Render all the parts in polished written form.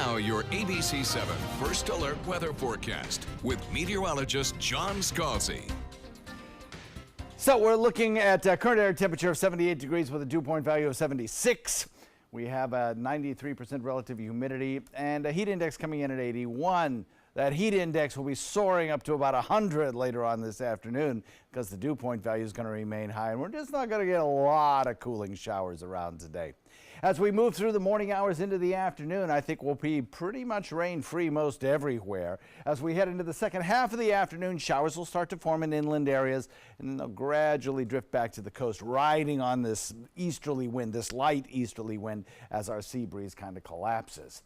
Now, your ABC 7 First Alert weather forecast with meteorologist John Scalzi. So we're looking at current air temperature of 78 degrees with a dew point value of 76. We have a 93% relative humidity and a heat index coming in at 81. That heat index will be soaring up to about 100 later on this afternoon because the dew point value is going to remain high, and we're just not going to get a lot of cooling showers around today. As we move through the morning hours into the afternoon, I think we'll be pretty much rain-free most everywhere. As we head into the second half of the afternoon, showers will start to form in inland areas, and then they'll gradually drift back to the coast, riding on this easterly wind, this light easterly wind, as our sea breeze kind of collapses.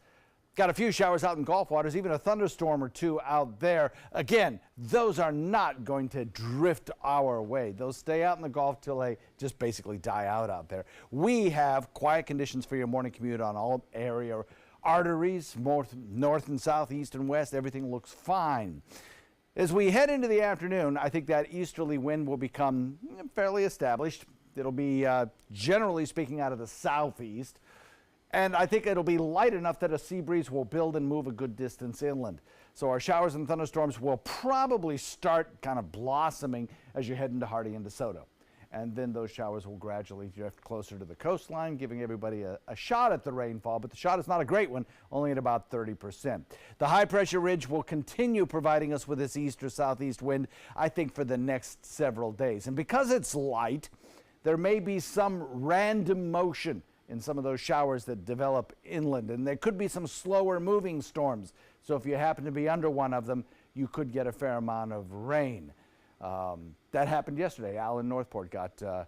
Got a few showers out in Gulf waters, even a thunderstorm or two out there. Again, those are not going to drift our way. Those stay out in the Gulf till they just basically die out there. We have quiet conditions for your morning commute on all area arteries, north and south, east and west. Everything looks fine. As we head into the afternoon, I think that easterly wind will become fairly established. It'll be, generally speaking, out of the southeast. And I think it'll be light enough that a sea breeze will build and move a good distance inland. So our showers and thunderstorms will probably start kind of blossoming as you head into Hardee and DeSoto. And then those showers will gradually drift closer to the coastline, giving everybody a shot at the rainfall. But the shot is not a great one, only at about 30%. The high pressure ridge will continue providing us with this east or southeast wind, I think, for the next several days. And because it's light, there may be some random motion in some of those showers that develop inland, and there could be some slower moving storms. So if you happen to be under one of them, you could get a fair amount of rain. That happened yesterday. Allen Northport got a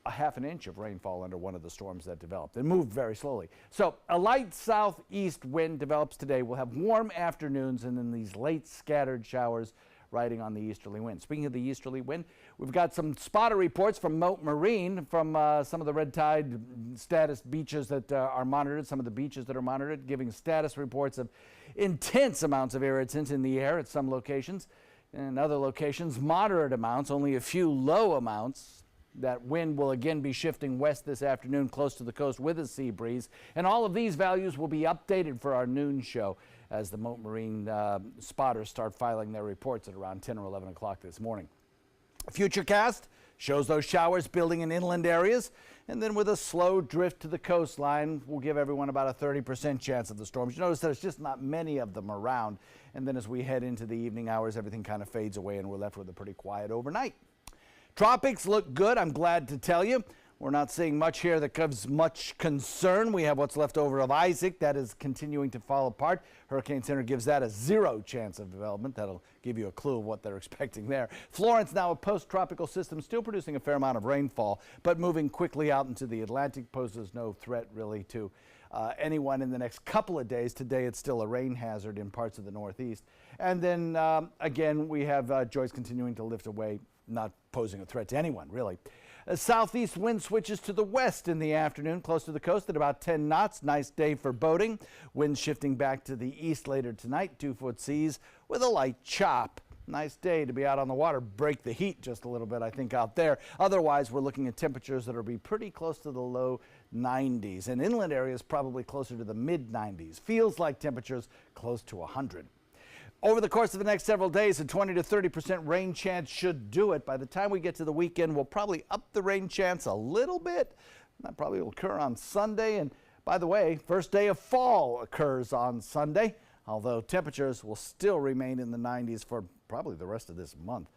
half an inch of rainfall under one of the storms that developed and moved very slowly. So a light southeast wind develops today. We'll have warm afternoons and then these late scattered showers riding on the easterly wind. Speaking of the easterly wind, we've got some spotter reports from Mote Marine from some of the red tide status beaches that are monitored, some of the beaches that are monitored, giving status reports of intense amounts of irritant in the air at some locations. And other locations, moderate amounts, only a few low amounts. That wind will again be shifting west this afternoon close to the coast with a sea breeze. And all of these values will be updated for our noon show as the Mote Marine spotters start filing their reports at around 10 or 11 o'clock this morning. Futurecast shows those showers building in inland areas, and then with a slow drift to the coastline, we'll give everyone about a 30% chance of the storms. You notice there's just not many of them around, and then as we head into the evening hours, everything kind of fades away and we're left with a pretty quiet overnight. Tropics look good, I'm glad to tell you. We're not seeing much here that gives much concern. We have what's left over of Isaac. That is continuing to fall apart. Hurricane Center gives that a 0 chance of development. That'll give you a clue of what they're expecting there. Florence, now a post-tropical system, still producing a fair amount of rainfall, but moving quickly out into the Atlantic, poses no threat really to anyone in the next couple of days. Today it's still a rain hazard in parts of the Northeast. And then again, we have Joyce continuing to lift away, not posing a threat to anyone really. A southeast wind switches to the west in the afternoon, close to the coast at about 10 knots. Nice day for boating. Wind shifting back to the east later tonight. 2-foot seas with a light chop. Nice day to be out on the water. Break the heat just a little bit, I think, out there. Otherwise, we're looking at temperatures that will be pretty close to the low 90s. And inland areas probably closer to the mid 90s. Feels like temperatures close to 100. Over the course of the next several days, a 20 to 30% rain chance should do it. By the time we get to the weekend, we'll probably up the rain chance a little bit. That probably will occur on Sunday. And by the way, first day of fall occurs on Sunday, although temperatures will still remain in the 90s for probably the rest of this month.